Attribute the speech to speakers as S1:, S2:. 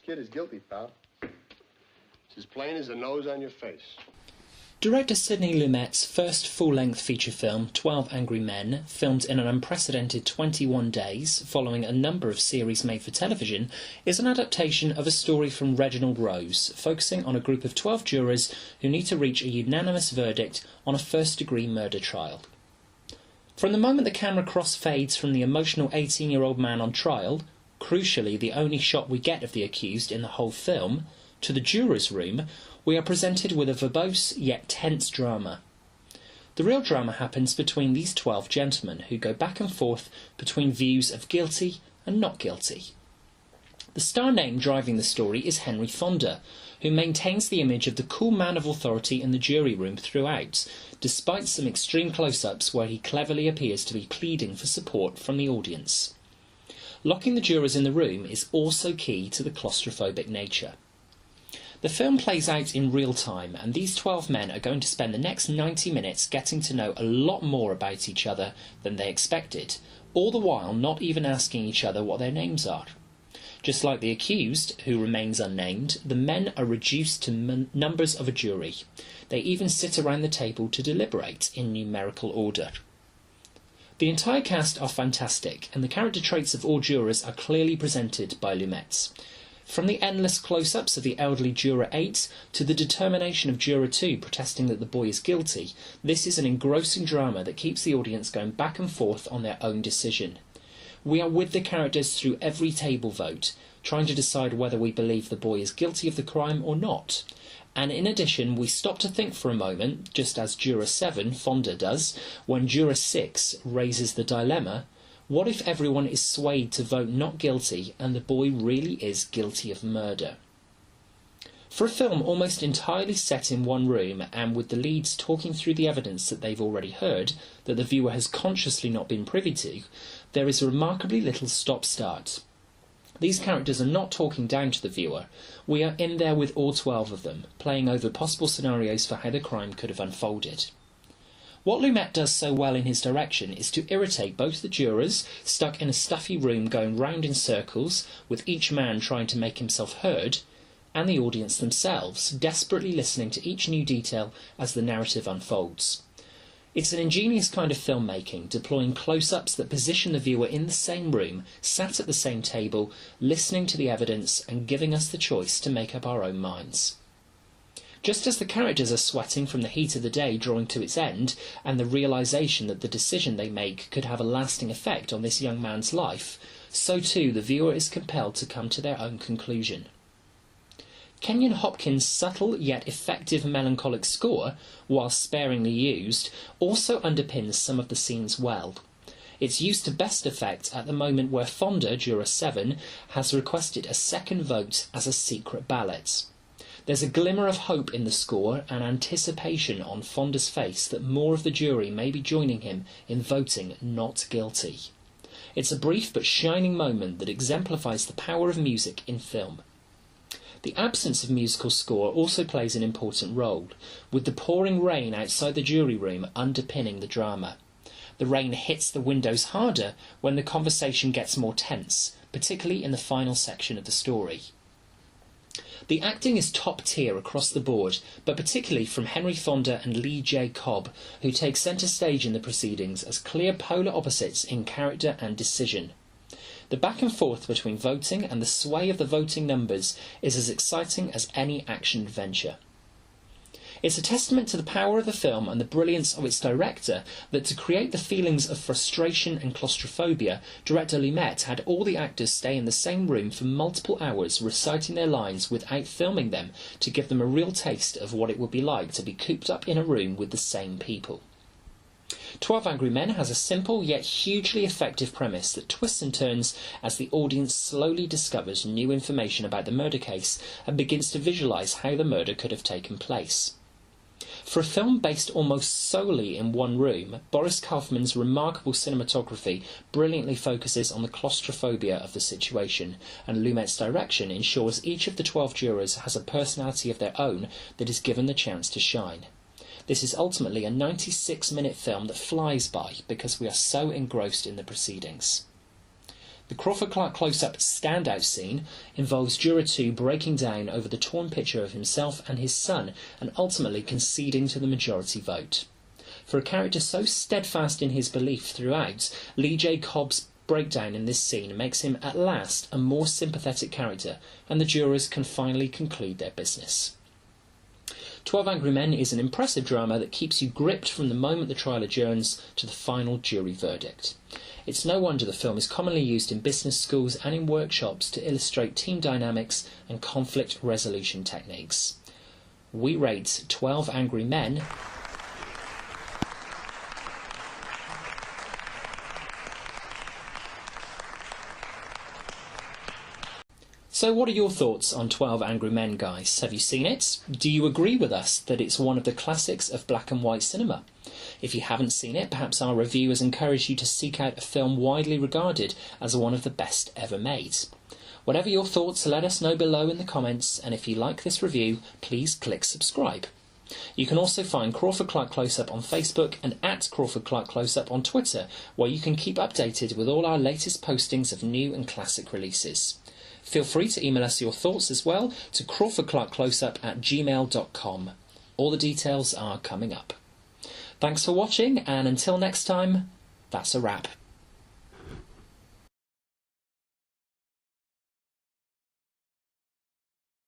S1: kid is guilty, pal. It's as plain as the nose on your face.
S2: Director Sidney Lumet's first full-length feature film, 12 Angry Men, filmed in an unprecedented 21 days, following a number of series made for television, is an adaptation of a story from Reginald Rose, focusing on a group of 12 jurors who need to reach a unanimous verdict on a first-degree murder trial. From the moment the camera cross-fades from the emotional 18-year-old man on trial, crucially the only shot we get of the accused in the whole film, to the jurors' room, we are presented with a verbose yet tense drama. The real drama happens between these 12 gentlemen who go back and forth between views of guilty and not guilty. The star name driving the story is Henry Fonda, who maintains the image of the cool man of authority in the jury room throughout, despite some extreme close-ups where he cleverly appears to be pleading for support from the audience. Locking the jurors in the room is also key to the claustrophobic nature. The film plays out in real time, and these 12 men are going to spend the next 90 minutes getting to know a lot more about each other than they expected, all the while not even asking each other what their names are. Just like the accused, who remains unnamed, the men are reduced to numbers of a jury. They even sit around the table to deliberate in numerical order. The entire cast are fantastic, and the character traits of all jurors are clearly presented by Lumet. From the endless close-ups of the elderly Juror 8 to the determination of Juror 2 protesting that the boy is guilty, this is an engrossing drama that keeps the audience going back and forth on their own decision. We are with the characters through every table vote, trying to decide whether we believe the boy is guilty of the crime or not. And in addition, we stop to think for a moment, just as Juror 7, Fonda, does, when Juror 6 raises the dilemma: what if everyone is swayed to vote not guilty and the boy really is guilty of murder? For a film almost entirely set in one room and with the leads talking through the evidence that they've already heard, that the viewer has consciously not been privy to, there is remarkably little stop-start. These characters are not talking down to the viewer. We are in there with all 12 of them, playing over possible scenarios for how the crime could have unfolded. What Lumet does so well in his direction is to irritate both the jurors, stuck in a stuffy room going round in circles, with each man trying to make himself heard, and the audience themselves, desperately listening to each new detail as the narrative unfolds. It's an ingenious kind of filmmaking, deploying close-ups that position the viewer in the same room, sat at the same table, listening to the evidence and giving us the choice to make up our own minds. Just as the characters are sweating from the heat of the day drawing to its end, and the realisation that the decision they make could have a lasting effect on this young man's life, so too the viewer is compelled to come to their own conclusion. Kenyon Hopkins' subtle yet effective melancholic score, while sparingly used, also underpins some of the scenes well. It's used to best effect at the moment where Fonda, Juror 7, has requested a second vote as a secret ballot. There's a glimmer of hope in the score and anticipation on Fonda's face that more of the jury may be joining him in voting not guilty. It's a brief but shining moment that exemplifies the power of music in film. The absence of musical score also plays an important role, with the pouring rain outside the jury room underpinning the drama. The rain hits the windows harder when the conversation gets more tense, particularly in the final section of the story. The acting is top tier across the board, but particularly from Henry Fonda and Lee J. Cobb, who take centre stage in the proceedings as clear polar opposites in character and decision. The back and forth between voting and the sway of the voting numbers is as exciting as any action adventure. It's a testament to the power of the film and the brilliance of its director that to create the feelings of frustration and claustrophobia, director Lumet had all the actors stay in the same room for multiple hours reciting their lines without filming them to give them a real taste of what it would be like to be cooped up in a room with the same people. 12 Angry Men has a simple yet hugely effective premise that twists and turns as the audience slowly discovers new information about the murder case and begins to visualise how the murder could have taken place. For a film based almost solely in one room, Boris Kaufman's remarkable cinematography brilliantly focuses on the claustrophobia of the situation, and Lumet's direction ensures each of the 12 jurors has a personality of their own that is given the chance to shine. This is ultimately a 96-minute film that flies by because we are so engrossed in the proceedings. The Crawford-Clark close-up standout scene involves Juror 2 breaking down over the torn picture of himself and his son and ultimately conceding to the majority vote. For a character so steadfast in his belief throughout, Lee J. Cobb's breakdown in this scene makes him at last a more sympathetic character, and the jurors can finally conclude their business. 12 Angry Men is an impressive drama that keeps you gripped from the moment the trial adjourns to the final jury verdict. It's no wonder the film is commonly used in business schools and in workshops to illustrate team dynamics and conflict resolution techniques. We rate 12 Angry Men . So what are your thoughts on 12 Angry Men, guys? Have you seen it? Do you agree with us that it's one of the classics of black and white cinema? If you haven't seen it, perhaps our review has encouraged you to seek out a film widely regarded as one of the best ever made. Whatever your thoughts, let us know below in the comments, and if you like this review, please click subscribe. You can also find Crawford-Clark Close-Up on Facebook and at Crawford-Clark Close-Up on Twitter, where you can keep updated with all our latest postings of new and classic releases. Feel free to email us your thoughts as well to crawfordclarkcloseup@gmail.com. All the details are coming up. Thanks for watching, and until next time, that's a wrap.